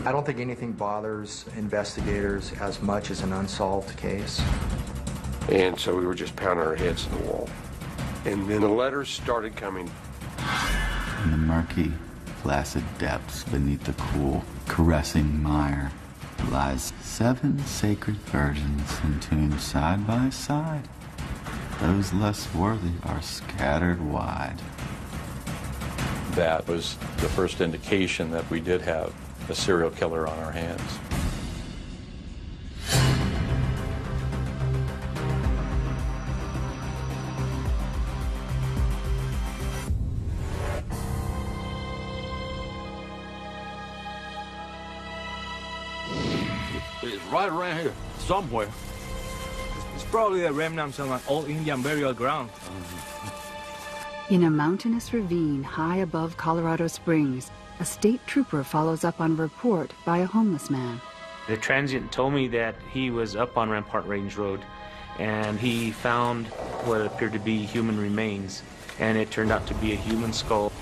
I don't think anything bothers investigators as much as an unsolved case. And so we were just pounding our heads to the wall. And then the letters started coming. In the murky, placid depths beneath the cool, caressing mire lies 7 sacred virgins entombed side by side. Those less worthy are scattered wide. That was the first indication that we did have a serial killer on our hands. It's right around here, somewhere. It's probably the remnants of an old Indian burial ground. In a mountainous ravine high above Colorado Springs, a state trooper follows up on a report by a homeless man. The transient told me that he was up on Rampart Range Road and he found what appeared to be human remains, and it turned out to be a human skull.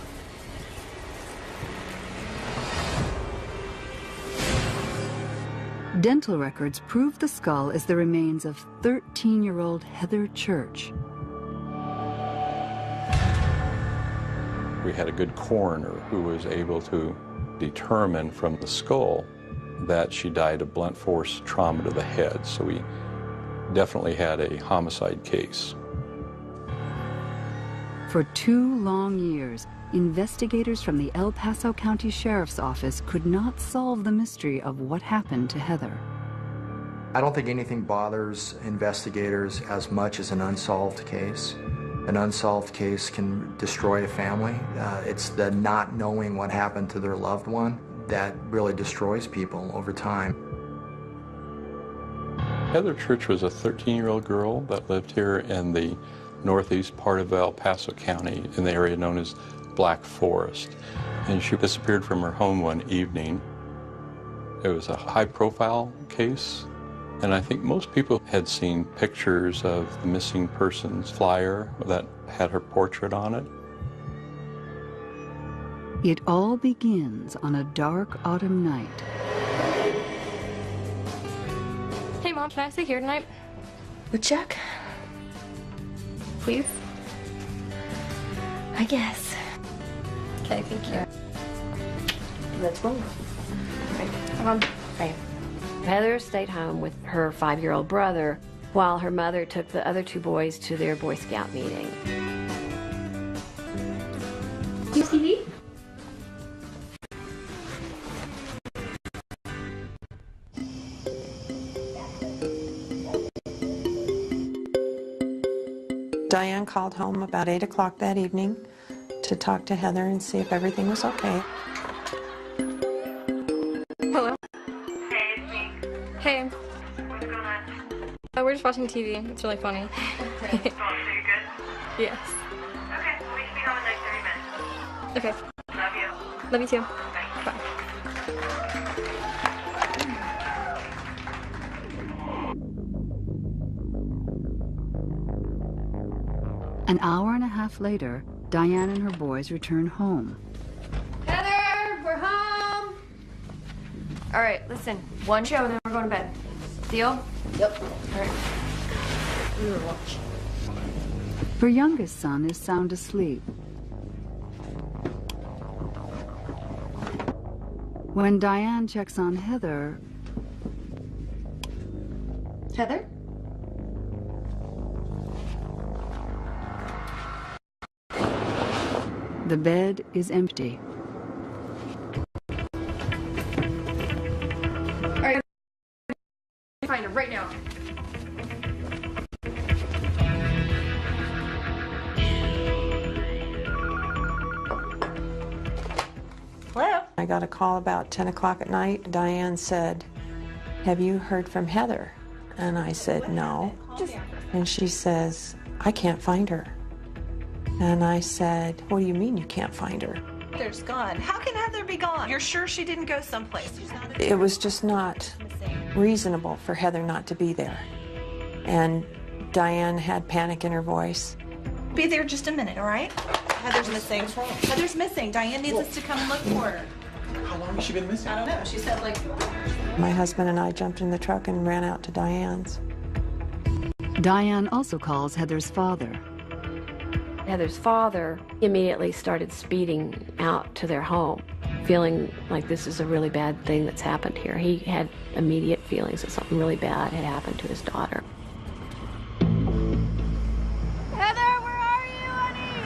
Dental records prove the skull is the remains of 13-year-old Heather Church. We had a good coroner who was able to determine from the skull that she died of blunt force trauma to the head. So we definitely had a homicide case. For 2 long years, investigators from the El Paso County Sheriff's Office could not solve the mystery of what happened to Heather. I don't think anything bothers investigators as much as an unsolved case. An unsolved case can destroy a family. It's the not knowing what happened to their loved one that really destroys people over time. Heather Church was a 13-year-old girl that lived here in the northeast part of El Paso County in the area known as Black Forest. And she disappeared from her home one evening. It was a high-profile case, and I think most people had seen pictures of the missing persons flyer that had her portrait on it. It all begins on a dark autumn night. Hey, Mom, can I stay here tonight? With Jack? Please? I guess. Okay, thank you. Let's roll. Right. Heather stayed home with her 5-year-old brother while her mother took the other 2 boys to their Boy Scout meeting. Do you see? Diane called home about 8 o'clock that evening to talk to Heather and see if everything was okay. Hello? Hey, it's me. Hey. What's going on? We're just watching TV. It's really funny. So you good? Yes. Okay, we can be home in like 30 minutes. Okay. Love you. Love you too. Bye. Bye. An hour and a half later, Diane and her boys return home. Heather, we're home! All right, listen, 1 show and then we're going to bed. Deal? Yep. All right. We will watch. Her youngest son is sound asleep. When Diane checks on Heather... Heather? The bed is empty. All right. Find her right now. Hello? I got a call about 10 o'clock at night. Diane said, "Have you heard from Heather?" And I said, "No." And she says, "I can't find her." And I said, "What do you mean you can't find her?" Heather's gone. How can Heather be gone? You're sure she didn't go someplace? It was just not reasonable for Heather not to be there. And Diane had panic in her voice. Be there just a minute, all right? Heather's missing. Heather's missing. Diane needs us to come look for her. How long has she been missing? I don't know. She said like... My husband and I jumped in the truck and ran out to Diane's. Diane also calls Heather's father. Heather's father immediately started speeding out to their home, feeling like this is a really bad thing that's happened here. He had immediate feelings that something really bad had happened to his daughter. Heather, where are you, honey?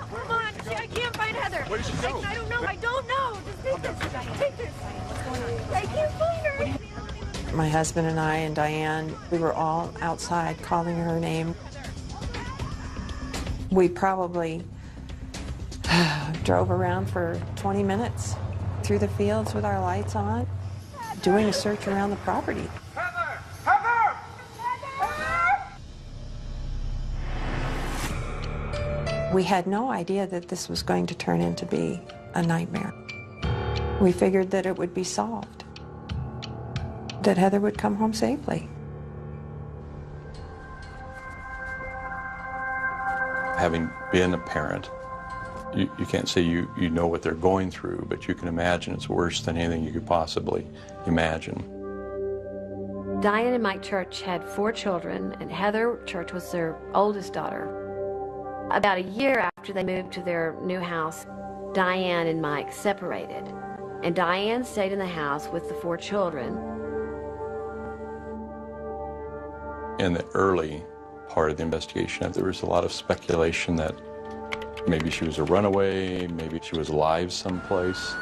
Come on, I can't find Heather. Where did she go? I don't know. I don't know. Just take this. Take this. What's going on? I can't find her. My husband and I and Diane, we were all outside calling her name. We probably drove around for 20 minutes through the fields with our lights on, doing a search around the property. Heather! Heather! We had no idea that this was going to turn into be a nightmare. We figured that it would be solved, that Heather would come home safely. Having been a parent, you can't say you know what they're going through, but you can imagine it's worse than anything you could possibly imagine. Diane and Mike Church had 4 children, and Heather Church was their oldest daughter. About a year after they moved to their new house, Diane and Mike separated, and Diane stayed in the house with the 4 children. In the early part of the investigation, there was a lot of speculation that maybe she was a runaway, maybe she was alive someplace.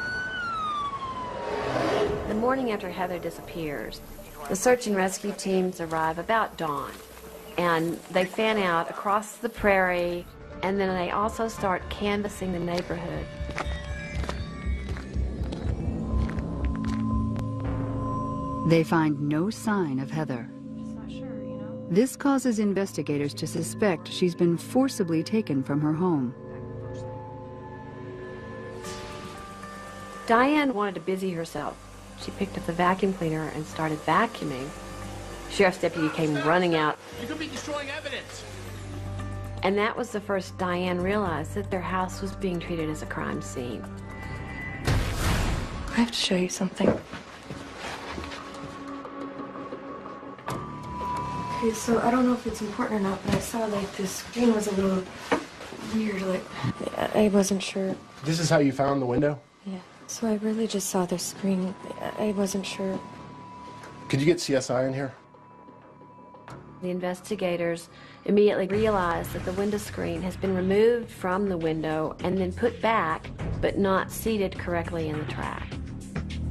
The morning after Heather disappears, the search and rescue teams arrive about dawn, and they fan out across the prairie, and then they also start canvassing the neighborhood. They find no sign of Heather. This causes investigators to suspect she's been forcibly taken from her home. Diane wanted to busy herself. She picked up the vacuum cleaner and started vacuuming. Sheriff's deputy came running out. You could be destroying evidence. And that was the first Diane realized that their house was being treated as a crime scene. I have to show you something. Okay, so I don't know if it's important or not, but I saw like this screen was a little weird, like I wasn't sure. This is how you found the window? Yeah. So I really just saw the screen. I wasn't sure. Could you get CSI in here? The investigators immediately realized that the window screen has been removed from the window and then put back, but not seated correctly in the track.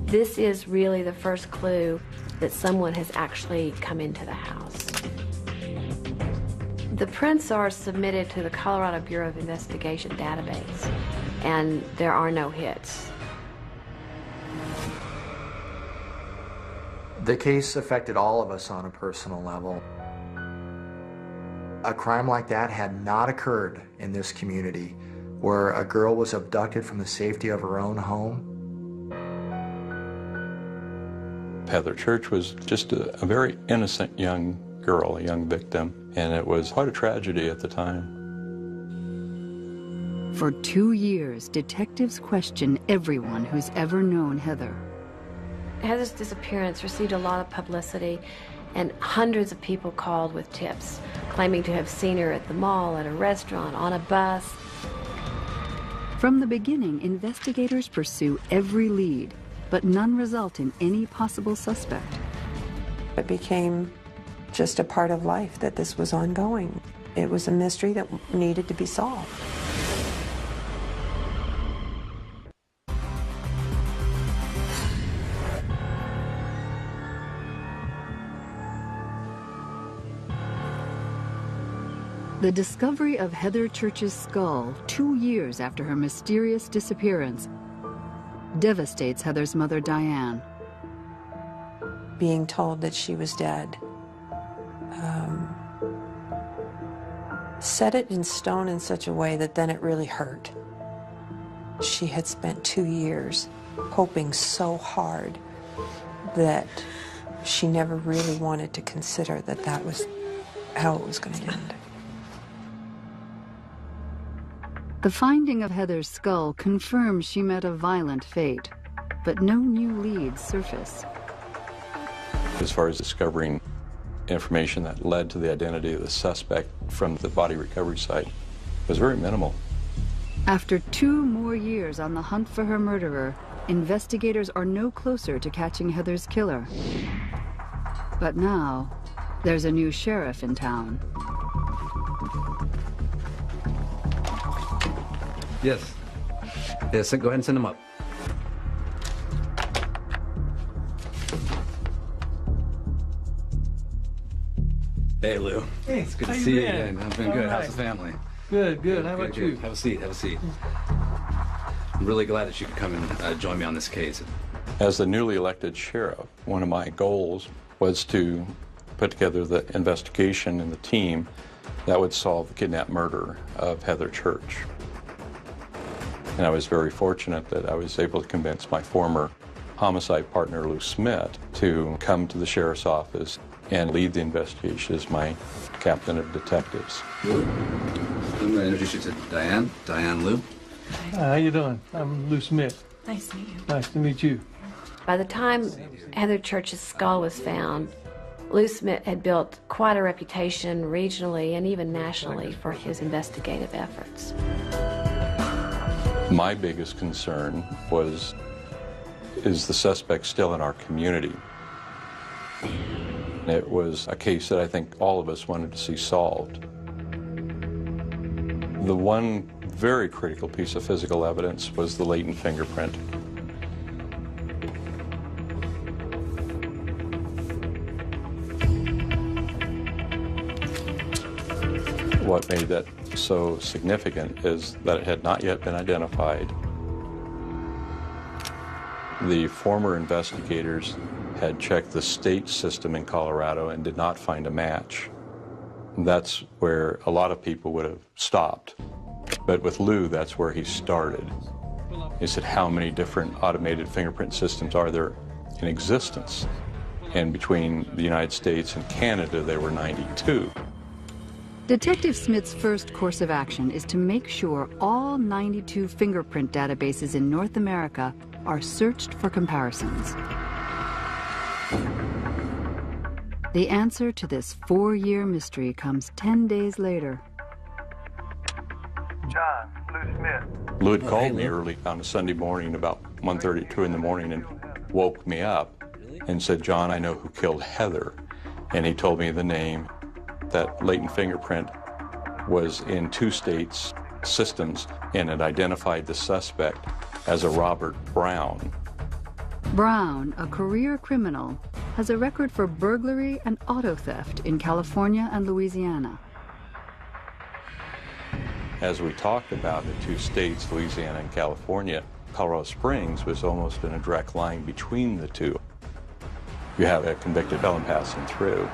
This is really the first clue that someone has actually come into the house. The prints are submitted to the Colorado Bureau of Investigation database, and there are no hits. The case affected all of us on a personal level. A crime like that had not occurred in this community, where a girl was abducted from the safety of her own home. Heather Church was just a very innocent young girl, a young victim, and it was quite a tragedy at the time. For 2 years, detectives question everyone who's ever known Heather. Heather's disappearance received a lot of publicity, and hundreds of people called with tips, claiming to have seen her at the mall, at a restaurant, on a bus. From the beginning, investigators pursue every lead, but none result in any possible suspect. It became just a part of life that this was ongoing. It was a mystery that needed to be solved. The discovery of Heather Church's skull 2 years after her mysterious disappearance devastates Heather's mother, Diane. Being told that she was dead set it in stone in such a way that then it really hurt. She had spent 2 years hoping so hard that she never really wanted to consider that that was how it was going to end. The finding of Heather's skull confirms she met a violent fate, but no new leads surface. As far as discovering information that led to the identity of the suspect from the body recovery site, was very minimal. After 2 more years on the hunt for her murderer, investigators are no closer to catching Heather's killer. But now, there's a new sheriff in town. Yes. Yes, go ahead and send them up. Hey, Lou. Hey, it's good to how see you you been? again. I've been All good. right. How's the family? Good. How about you? Have a seat. I'm really glad that you could come and join me on this case. As the newly elected sheriff, one of my goals was to put together the investigation and the team that would solve the kidnapped murder of Heather Church. And I was very fortunate that I was able to convince my former homicide partner, Lou Smith, to come to the sheriff's office and lead the investigation as my captain of detectives. Lou, I'm going to introduce you to Diane. Diane Lou. Hi, how you doing? I'm Lou Smith. Nice to meet you. Nice to meet you. By the time Heather Church's skull was found, Lou Smith had built quite a reputation regionally and even nationally for his investigative efforts. My biggest concern was, is the suspect still in our community? It was a case that I think all of us wanted to see solved. The one very critical piece of physical evidence was the latent fingerprint. What made that so significant is that it had not yet been identified. The former investigators had checked the state system in Colorado and did not find a match. That's where a lot of people would have stopped. But with Lou, that's where he started. He said, how many different automated fingerprint systems are there in existence? And between the United States and Canada, there were 92. Detective Smith's first course of action is to make sure all 92 fingerprint databases in North America are searched for comparisons. The answer to this 4-year mystery comes 10 days later. John, Lou Smith. Lou had called me early on a Sunday morning about 1:30, 2 in the morning, and woke me up and said, John, I know who killed Heather. And he told me the name. That latent fingerprint was in 2 states' systems, and it identified the suspect as a Robert Browne. Browne, a career criminal, has a record for burglary and auto theft in California and Louisiana. As we talked about the 2 states, Louisiana and California, Colorado Springs was almost in a direct line between the 2. You have a convicted felon passing through.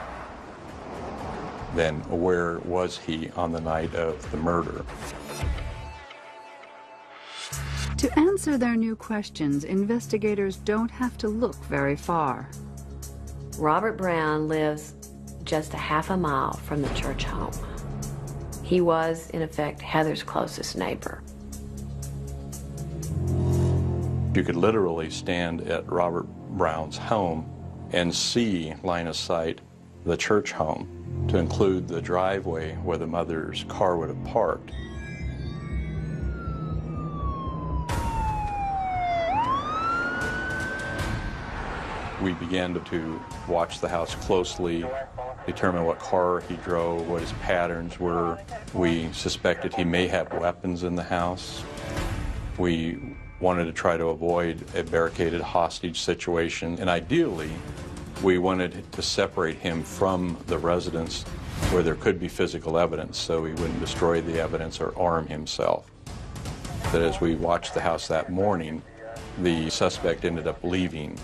Then where was he on the night of the murder? To answer their new questions, investigators don't have to look very far. Robert Browne lives just a half a mile from the Church home. He was, in effect, Heather's closest neighbor. You could literally stand at Robert Browne's home and see, line of sight, the Church home, to include the driveway where the mother's car would have parked. We began to watch the house closely, determine what car he drove, what his patterns were. We suspected he may have weapons in the house. We wanted to try to avoid a barricaded hostage situation, and ideally, we wanted to separate him from the residence where there could be physical evidence so he wouldn't destroy the evidence or arm himself. But as we watched the house that morning, the suspect ended up leaving.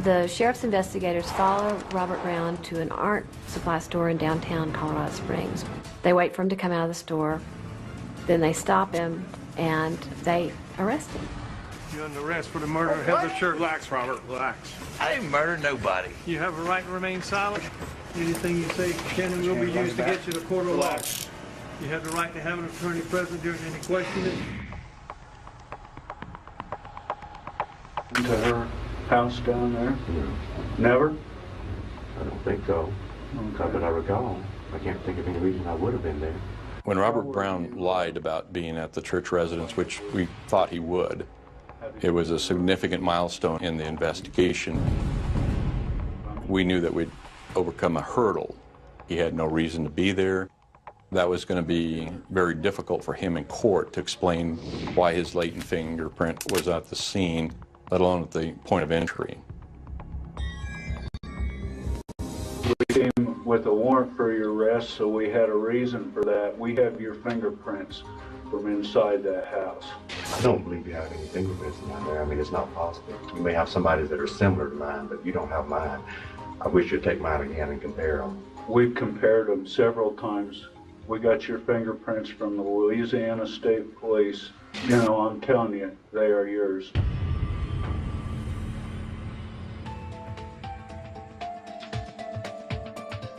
The sheriff's investigators follow Robert Browne to an art supply store in downtown Colorado Springs. They wait for him to come out of the store, then they stop him and they arrest him. You're under arrest for the murder of Heather Church. Relax, Robert, relax. I didn't murder nobody. You have a right to remain silent. Anything you say can and will be used to get you to court of law. You have the right to have an attorney present during any questioning. To her house down there? Never? I don't think so. Not that I recall. I can't think of any reason I would have been there. When Robert Browne lied about being at the church residence, which we thought he would, it was a significant milestone in the investigation. We knew that we'd overcome a hurdle. He had no reason to be there. That was going to be very difficult for him in court to explain why his latent fingerprint was at the scene, let alone at the point of entry. We came with a warrant for your arrest, so we had a reason for that. We have your fingerprints from inside that house. I don't believe you have any fingerprints down there. I mean, it's not possible. You may have somebody that are similar to mine, but you don't have mine. I wish you'd take mine again and compare them. We've compared them several times. We got your fingerprints from the Louisiana State Police. You know, I'm telling you, they are yours.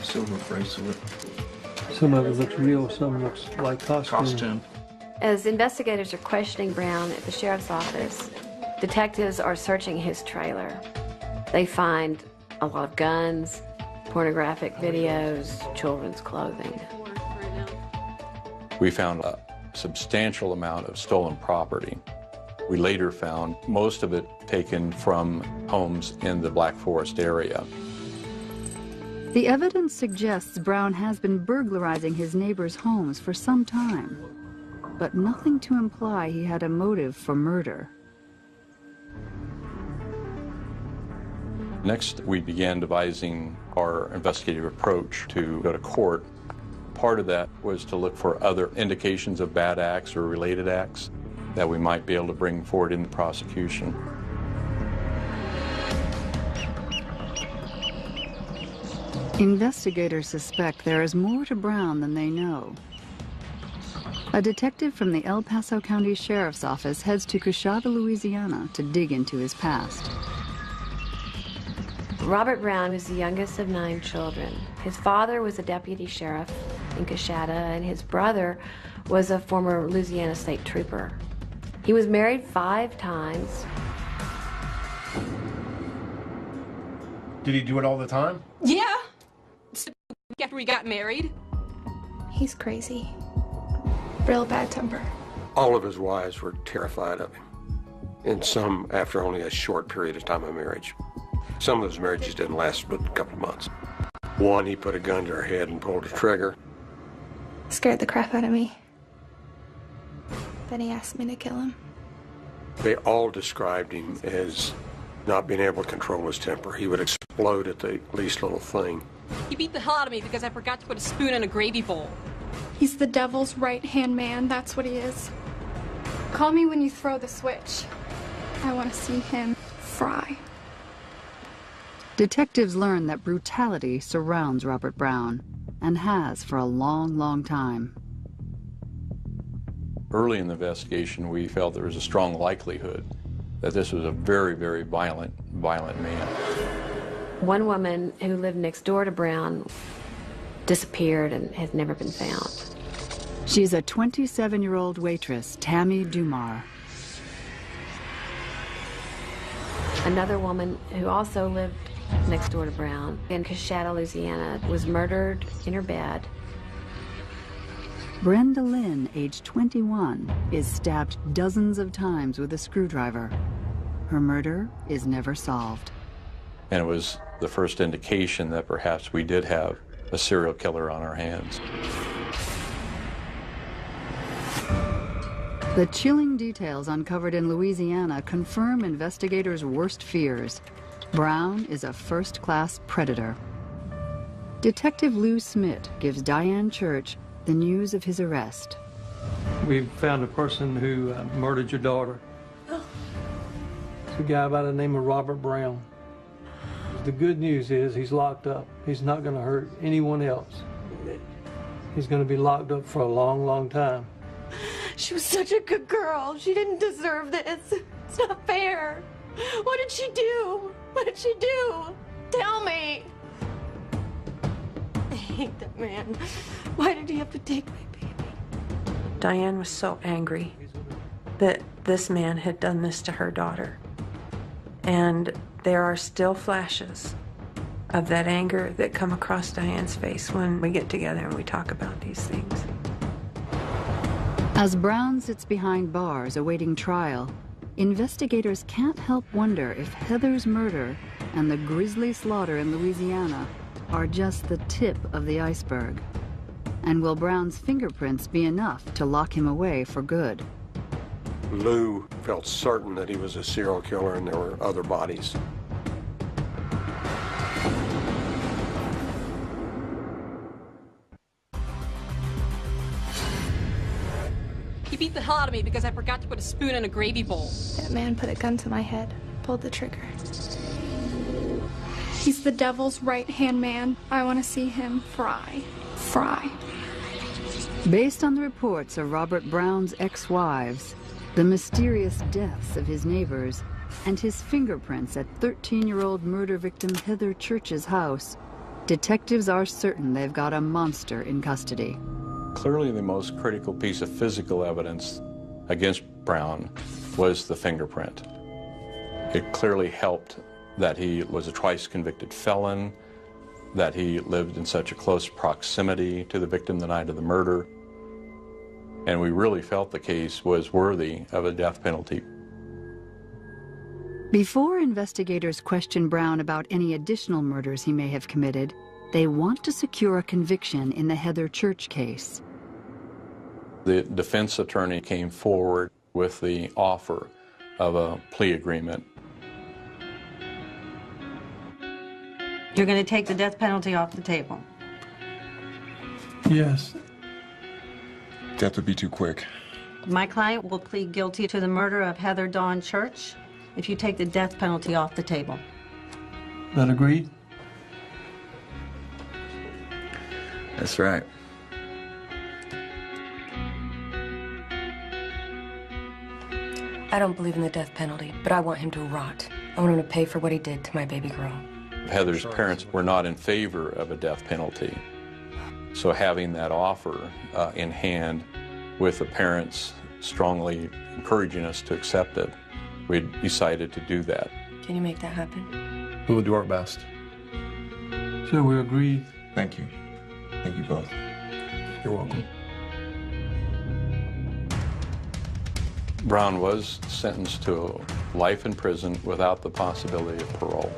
Silver bracelet. Some of it looks real, some looks like costume. As investigators are questioning Browne at the sheriff's office, detectives are searching his trailer. They find a lot of guns, pornographic videos, children's clothing. We found a substantial amount of stolen property. We later found most of it taken from homes in the Black Forest area. The evidence suggests Browne has been burglarizing his neighbors' homes for some time, but nothing to imply he had a motive for murder. Next, we began devising our investigative approach to go to court. Part of that was to look for other indications of bad acts or related acts that we might be able to bring forward in the prosecution. Investigators suspect there is more to Browne than they know. A detective from the El Paso County Sheriff's Office heads to Coshada, Louisiana to dig into his past. Robert Browne was the youngest of 9 children. His father was a deputy sheriff in Coshada, and his brother was a former Louisiana state trooper. He was married 5 times. Did he do it all the time? Yeah. After we got married. He's crazy. Real bad temper. All of his wives were terrified of him, and some after only a short period of time of marriage. Some of those marriages didn't last but a couple of months. One, he put a gun to her head and pulled the trigger. Scared the crap out of me. Then he asked me to kill him. They all described him as not being able to control his temper. He would explode at the least little thing. He beat the hell out of me because I forgot to put a spoon in a gravy bowl. He's the devil's right-hand man, that's what he is. Call me when you throw the switch. I want to see him fry. Detectives learn that brutality surrounds Robert Browne, and has for a long, long time. Early in the investigation, we felt there was a strong likelihood that this was a very, very violent man. One woman who lived next door to Browne disappeared and has never been found. She's a 27-year-old waitress, Tammy Dumar. Another woman who also lived next door to Browne in Coshada, Louisiana, was murdered in her bed. Brenda Lynn, age 21, is stabbed dozens of times with a screwdriver. Her murder is never solved. And it was the first indication that perhaps we did have a serial killer on our hands. The chilling details uncovered in Louisiana confirm investigators' worst fears. Browne is a first-class predator. Detective Lou Smith gives Diane Church the news of his arrest. We found a person who murdered your daughter. It's a guy by the name of Robert Browne. The good news is he's locked up. He's not going to hurt anyone else. He's going to be locked up for a long, long time. She was such a good girl. She didn't deserve this. It's not fair. What did she do? What did she do? Tell me. I hate that man. Why did he have to take my baby? Diane was so angry that this man had done this to her daughter. And there are still flashes of that anger that come across Diane's face when we get together and we talk about these things. As Browne sits behind bars awaiting trial, investigators can't help wonder if Heather's murder and the grisly slaughter in Louisiana are just the tip of the iceberg. And will Browne's fingerprints be enough to lock him away for good? Lou felt certain that he was a serial killer and there were other bodies. He beat the hell out of me because I forgot to put a spoon in a gravy bowl. That man put a gun to my head, pulled the trigger. He's the devil's right-hand man. I want to see him fry. Fry. Based on the reports of Robert Browne's ex-wives, the mysterious deaths of his neighbors, and his fingerprints at 13-year-old murder victim Heather Church's house, detectives are certain they've got a monster in custody. Clearly the most critical piece of physical evidence against Browne was the fingerprint. It clearly helped that he was a twice convicted felon, that he lived in such a close proximity to the victim the night of the murder, and we really felt the case was worthy of a death penalty. Before investigators question Browne about any additional murders he may have committed, they want to secure a conviction in the Heather Church case. The defense attorney came forward with the offer of a plea agreement. You're going to take the death penalty off the table? Yes. That would be too quick. My client will plead guilty to the murder of Heather Dawn Church if you take the death penalty off the table. That agreed? That's right. I don't believe in the death penalty, but I want him to rot. I want him to pay for what he did to my baby girl. Heather's parents were not in favor of a death penalty. So having that offer in hand with the parents strongly encouraging us to accept it, we decided to do that. Can you make that happen? We will do our best. So we agreed. Thank you. Thank you both. You're welcome. Browne was sentenced to life in prison without the possibility of parole.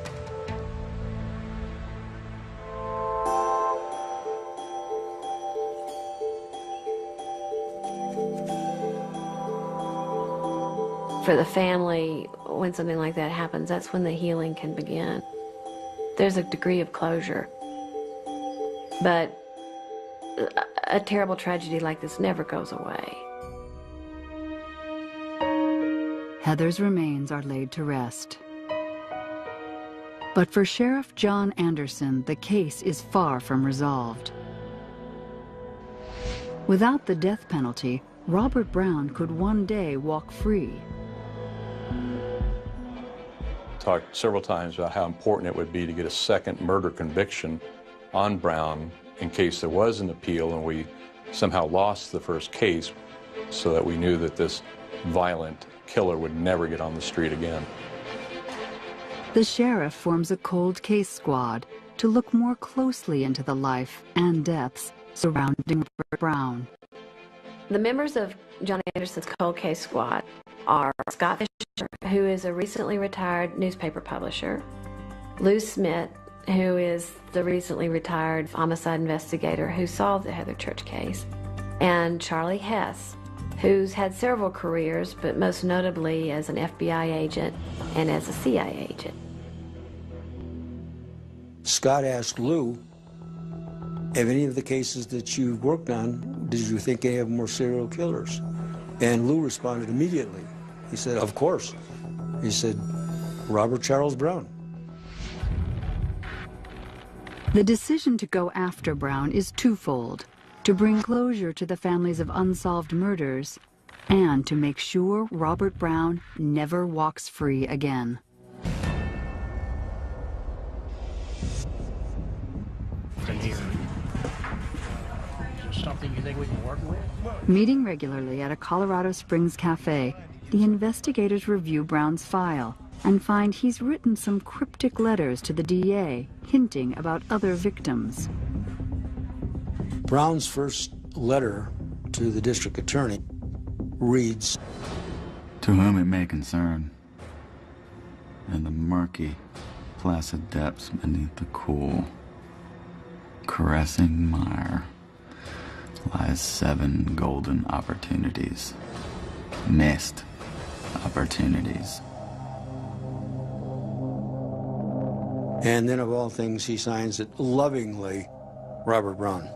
For the family, when something like that happens, that's when the healing can begin. There's a degree of closure. But a terrible tragedy like this never goes away. Heather's remains are laid to rest. But for Sheriff John Anderson, the case is far from resolved. Without the death penalty, Robert Browne could one day walk free. Talked several times about how important it would be to get a second murder conviction on Browne in case there was an appeal and we somehow lost the first case, so that we knew that this violent killer would never get on the street again. The sheriff forms a cold case squad to look more closely into the life and deaths surrounding Robert Browne. The members of John Anderson's cold case squad are Scott Fisher, who is a recently retired newspaper publisher, Lou Smith, who is the recently retired homicide investigator who solved the Heather Church case, and Charlie Hess, who's had several careers, but most notably as an FBI agent and as a CIA agent. Scott asked Lou, have any of the cases that you've worked on, did you think they have more serial killers? And Lou responded immediately. He said, of course. He said, Robert Charles Browne. The decision to go after Browne is twofold: to bring closure to the families of unsolved murders, and to make sure Robert Browne never walks free again. something you think we can work with? Meeting regularly at a Colorado Springs cafe, the investigators review Browne's file and find he's written some cryptic letters to the DA, hinting about other victims. Browne's first letter to the district attorney reads, "To whom it may concern, in the murky, placid depths beneath the cool, caressing mire lies 7 golden opportunities, missed opportunities." And then of all things, he signs it lovingly, Robert Browne.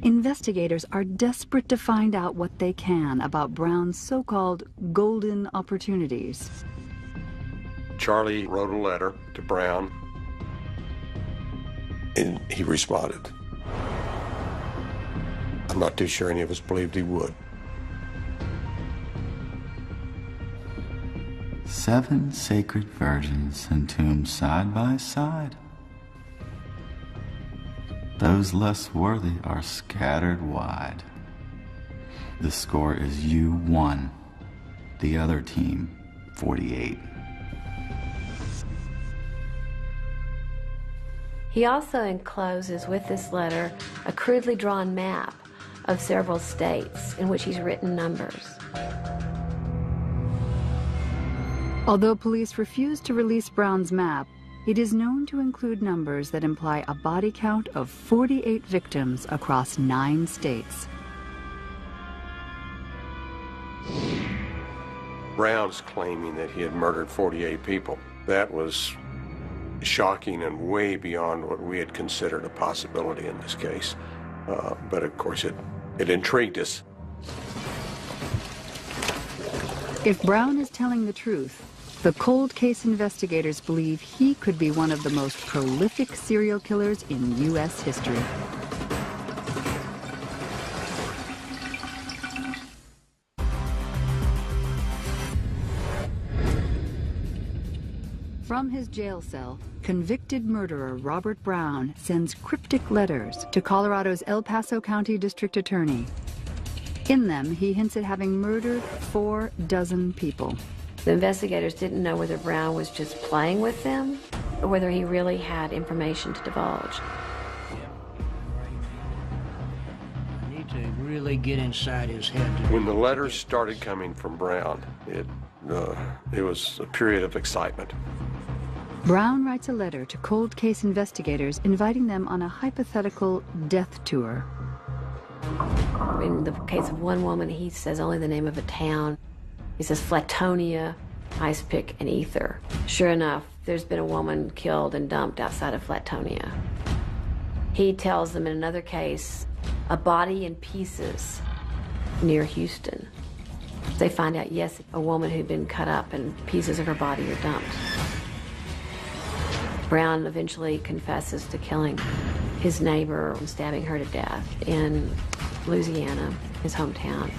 Investigators are desperate to find out what they can about Browne's so-called golden opportunities. Charlie wrote a letter to Browne, and he responded. I'm not too sure any of us believed he would. 7 sacred virgins entombed side by side. Those less worthy are scattered wide. The score is you 1, the other team 48. He also encloses with this letter a crudely drawn map of several states in which he's written numbers. Although police refuse to release Browne's map, it is known to include numbers that imply a body count of 48 victims across 9 states. Browne's claiming that he had murdered 48 people. That was shocking and way beyond what we had considered a possibility in this case. But of course it intrigued us. If Browne is telling the truth, the cold case investigators believe he could be one of the most prolific serial killers in U.S. history. From his jail cell, convicted murderer Robert Browne sends cryptic letters to Colorado's El Paso County District Attorney. In them, he hints at having murdered 4 dozen people. The investigators didn't know whether Browne was just playing with them or whether he really had information to divulge. I need to really get inside his head. When the letters started coming from Browne, it was a period of excitement. Browne writes a letter to cold case investigators inviting them on a hypothetical death tour. In the case of one woman, he says only the name of a town. He says Flatonia, Ice Pick, and Ether. Sure enough, there's been a woman killed and dumped outside of Flatonia. He tells them in another case, a body in pieces near Houston. They find out, yes, a woman who'd been cut up and pieces of her body are dumped. Browne eventually confesses to killing his neighbor and stabbing her to death in Louisiana, his hometown.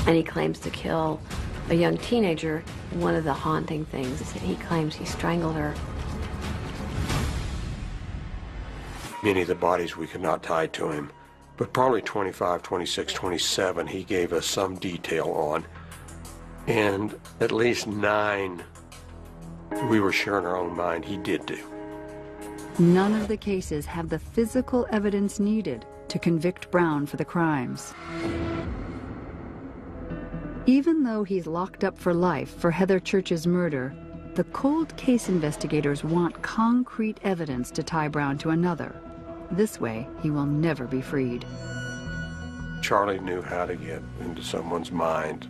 And he claims to kill a young teenager. One of the haunting things is that he claims he strangled her. Many of the bodies we could not tie to him, but probably 25, 26, 27 he gave us some detail on. And at least 9 we were sure in our own mind he did do. None of the cases have the physical evidence needed to convict Browne for the crimes. Even though he's locked up for life for Heather Church's murder, the cold case investigators want concrete evidence to tie Browne to another. This way, he will never be freed. Charlie knew how to get into someone's mind,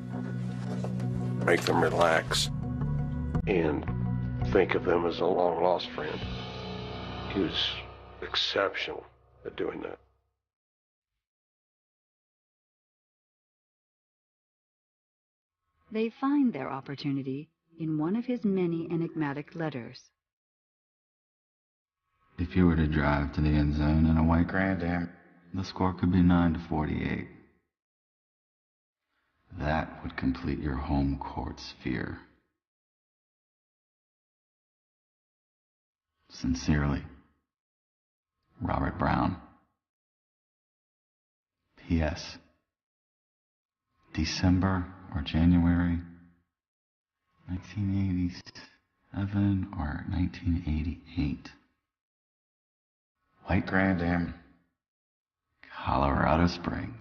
make them relax, and think of them as a long-lost friend. He was exceptional at doing that. They find their opportunity in one of his many enigmatic letters. If you were to drive to the end zone in a white Grand Am, the score could be 9-48. That would complete your home court sphere. Sincerely, Robert Browne. P.S. December or January 1987 or 1988. White Grand Am, Colorado Springs.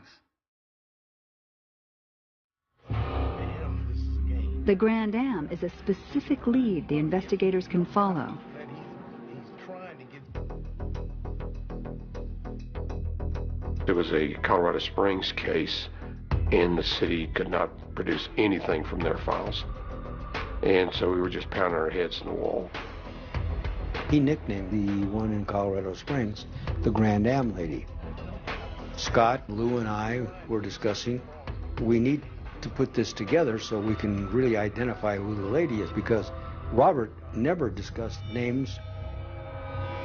The Grand Am is a specific lead the investigators can follow. It was a Colorado Springs case, and the city could not produce anything from their files. And so we were just pounding our heads in the wall. He nicknamed the one in Colorado Springs the Grand Am Lady. Scott, Lou, and I were discussing, we need to put this together so we can really identify who the lady is, because Robert never discussed names.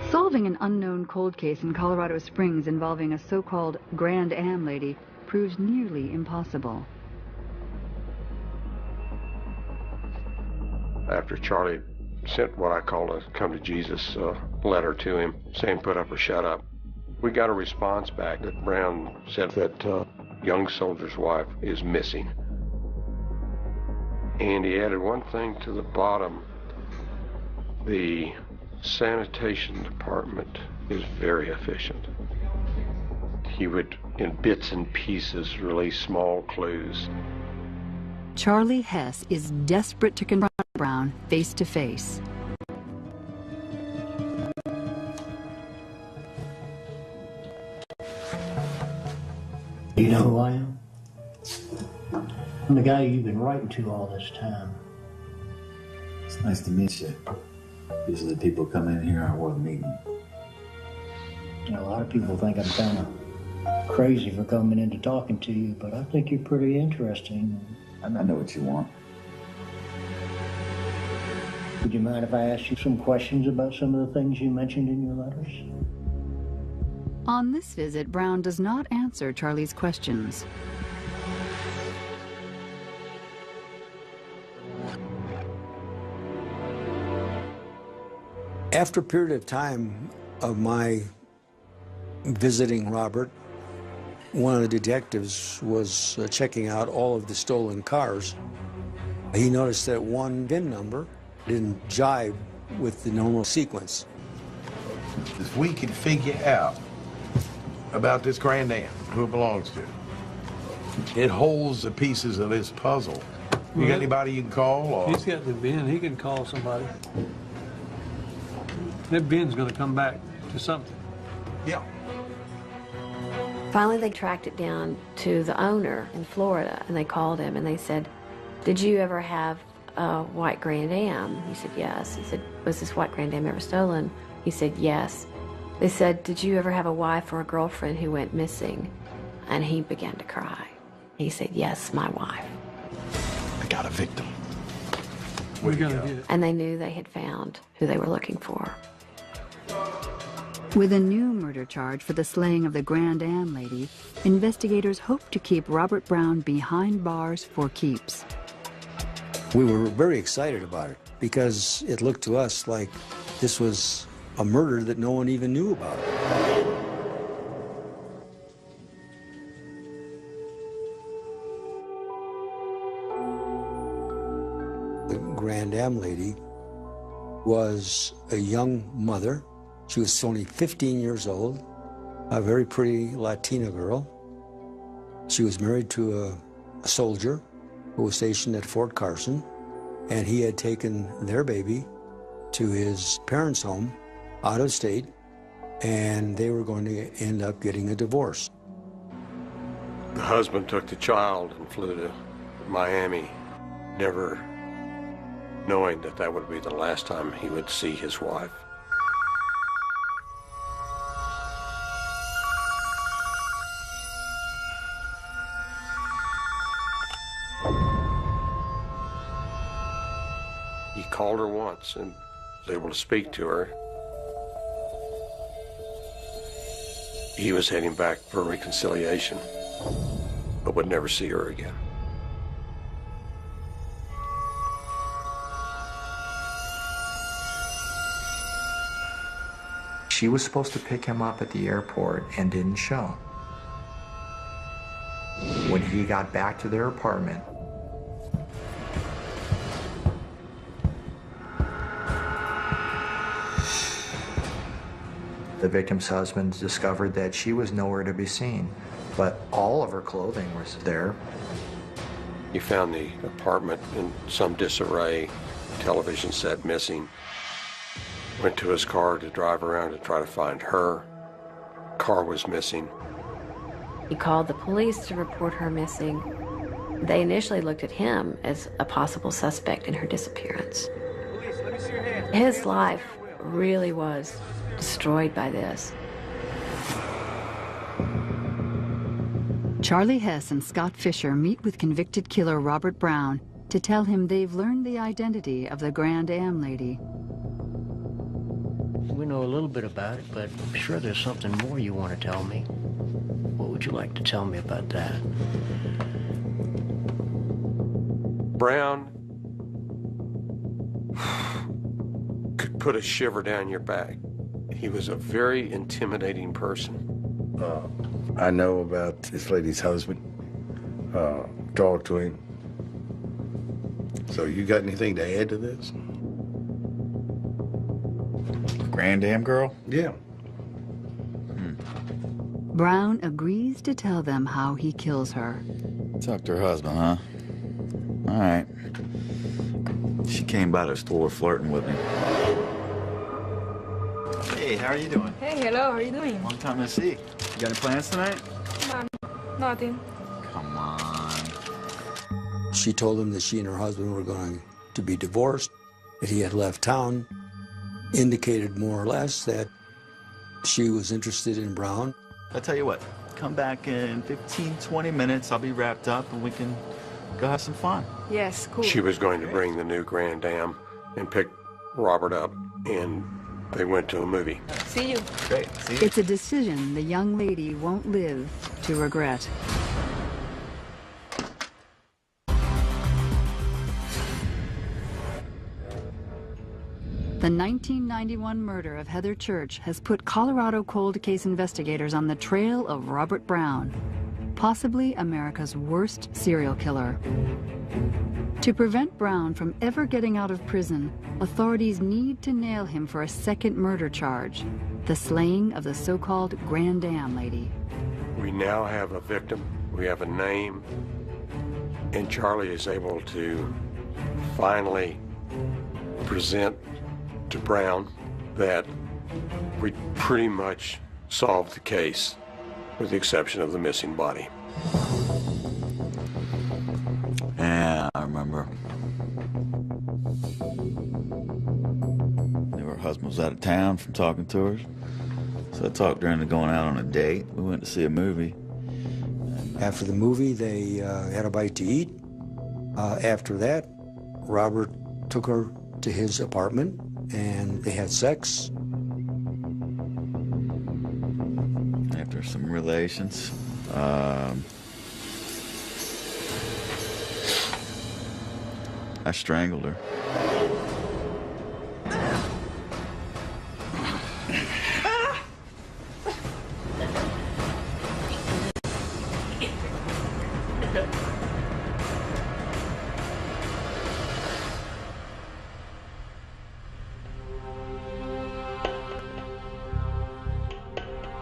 Solving an unknown cold case in Colorado Springs involving a so-called Grand Am Lady proves nearly impossible. After Charlie sent what I call a come to Jesus letter to him, saying put up or shut up, we got a response back that Browne said that young soldier's wife is missing. And he added one thing to the bottom. The sanitation department is very efficient. He would, in bits and pieces, release small clues. Charlie Hess is desperate to confront Browne face to face. You know who I am? I'm the guy you've been writing to all this time. It's nice to meet you. Usually people come in here aren't worth meeting. You know, a lot of people think I'm kind of crazy for coming in to talking to you, but I think you're pretty interesting. I know what you want. Would you mind if I asked you some questions about some of the things you mentioned in your letters? On this visit, Browne does not answer Charlie's questions. After a period of time of my visiting Robert, one of the detectives was checking out all of the stolen cars. He noticed that one VIN number didn't jive with the normal sequence. If we could figure out about this Grand Am, who it belongs to, it holds the pieces of this puzzle. You got anybody you can call? Or? He's got the VIN. He can call somebody. That VIN's going to come back to something. Yeah. Finally, they tracked it down to the owner in Florida, and they called him, and they said, did you ever have a white Grand Am? He said, yes. He said, was this white Grand Am ever stolen? He said, yes. They said, did you ever have a wife or a girlfriend who went missing? And he began to cry. He said, yes, my wife. I got a victim. We're going to get it. And they knew they had found who they were looking for. With a new murder charge for the slaying of the Grand Am Lady, investigators hope to keep Robert Browne behind bars for keeps. We were very excited about it because it looked to us like this was a murder that no one even knew about. The Grand Am Lady was a young mother. She was only 15 years old, a very pretty Latina girl. She was married to a soldier who was stationed at Fort Carson, and he had taken their baby to his parents' home out of state, and they were going to end up getting a divorce. The husband took the child and flew to Miami, never knowing that that would be the last time he would see his wife. He called her once and was able to speak to her. He was heading back for reconciliation, but would never see her again. She was supposed to pick him up at the airport and didn't show. When he got back to their apartment, the victim's husband discovered that she was nowhere to be seen, but all of her clothing was there. He found the apartment in some disarray, television set missing. Went to his car to drive around to try to find her. Car was missing. He called the police to report her missing. They initially looked at him as a possible suspect in her disappearance. His life really was destroyed by this. Charlie Hess and Scott Fisher meet with convicted killer Robert Browne to tell him they've learned the identity of the Grand Am lady. We know a little bit about it, but I'm sure there's something more you want to tell me. What would you like to tell me about that? Browne could put a shiver down your back. He was a very intimidating person. I know about this lady's husband. Talk to him. So you got anything to add to this? Grand Am girl? Yeah. Browne agrees to tell them how he kills her. Talk to her husband, huh? All right. She came by the store flirting with me. Hey, how are you doing? Hey, hello, how are you doing? Long time no see. You got any plans tonight? Nothing. Come on. She told him that she and her husband were going to be divorced, that he had left town, indicated more or less that she was interested in Browne. I'll tell you what, come back in 15, 20 minutes. I'll be wrapped up and we can go have some fun. Yes, cool. She was going to bring the new Grand Am and pick Robert up, and they went to a movie. See you. Great, see you. It's a decision the young lady won't live to regret. The 1991 murder of Heather Church has put Colorado cold case investigators on the trail of Robert Browne, possibly America's worst serial killer. To prevent Browne from ever getting out of prison, authorities need to nail him for a second murder charge, the slaying of the so-called Grand Am lady. We now have a victim, we have a name, and Charlie is able to finally present to Browne that we pretty much solved the case, with the exception of the missing body. Yeah, I remember. Her husband was out of town from talking to her. So I talked her into going out on a date. We went to see a movie. After the movie, they had a bite to eat. After that, Robert took her to his apartment and they had sex. After some relations, I strangled her.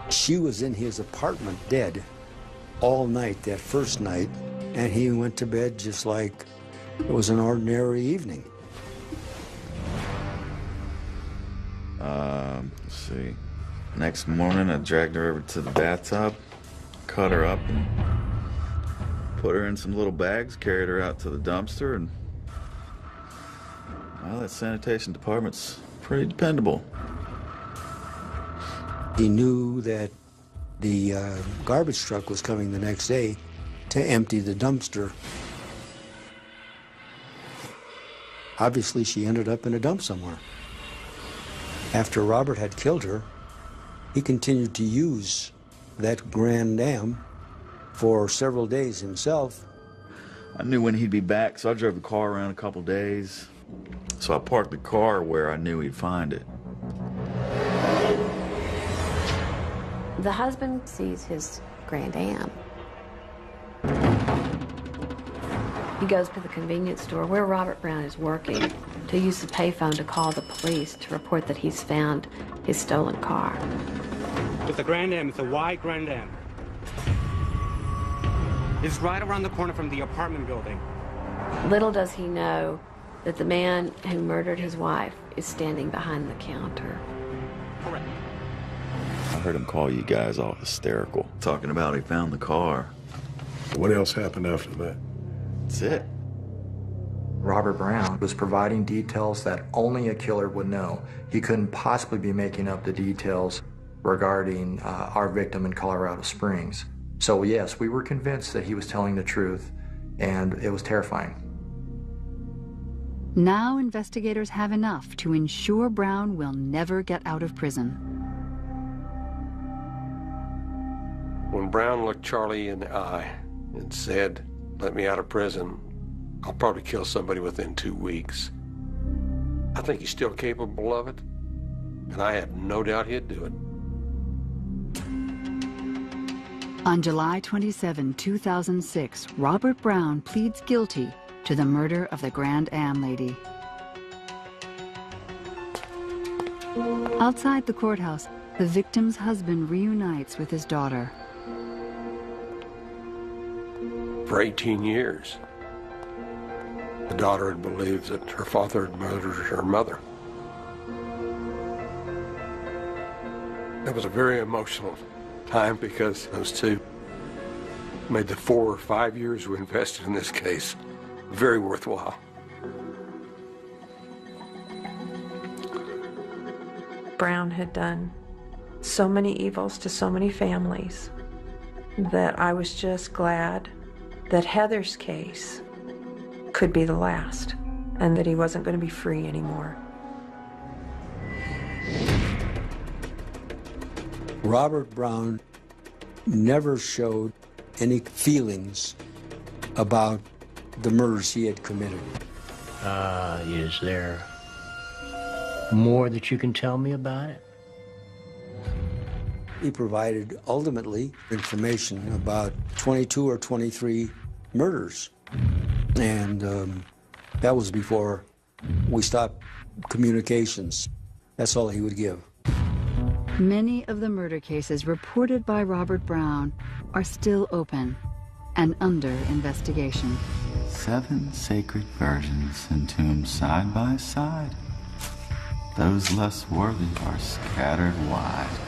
She was in his apartment dead all night that first night, and he went to bed just like it was an ordinary evening. Let's see. Next morning, I dragged her over to the bathtub, cut her up, and put her in some little bags, carried her out to the dumpster, and well, that sanitation department's pretty dependable. He knew that the garbage truck was coming the next day to empty the dumpster. Obviously, she ended up in a dump somewhere. After Robert had killed her, he continued to use that Grand Am for several days himself. I knew when he'd be back, so I drove the car around a couple days. So I parked the car where I knew he'd find it. The husband sees his Grand Am. He goes to the convenience store where Robert Browne is working to use the payphone to call the police to report that he's found his stolen car. It's a Grand Am. It's a white Grand Am. It's right around the corner from the apartment building. Little does he know that the man who murdered his wife is standing behind the counter. Correct. I heard him call you guys all hysterical, talking about he found the car. What else happened after that? That's it. Robert Browne was providing details that only a killer would know. He couldn't possibly be making up the details regarding our victim in Colorado Springs. So yes, we were convinced that he was telling the truth, and it was terrifying. Now investigators have enough to ensure Browne will never get out of prison. When Browne looked Charlie in the eye and said, "Let me out of prison, I'll probably kill somebody within 2 weeks," I think he's still capable of it, and I have no doubt he'd do it. On July 27, 2006, Robert Browne pleads guilty to the murder of the Grand Am lady. Outside the courthouse, the victim's husband reunites with his daughter. For 18 years, the daughter had believed that her father had murdered her mother. It was a very emotional time because those two made the 4 or 5 years we invested in this case very worthwhile. Browne had done so many evils to so many families that I was just glad that Heather's case could be the last and that he wasn't going to be free anymore. Robert Browne never showed any feelings about the murders he had committed. Is there more that you can tell me about it? He provided, ultimately, information about 22 or 23 murders. And that was before we stopped communications. That's all he would give. Many of the murder cases reported by Robert Browne are still open and under investigation. 7 sacred virgins entombed side by side. Those less worthy are scattered wide.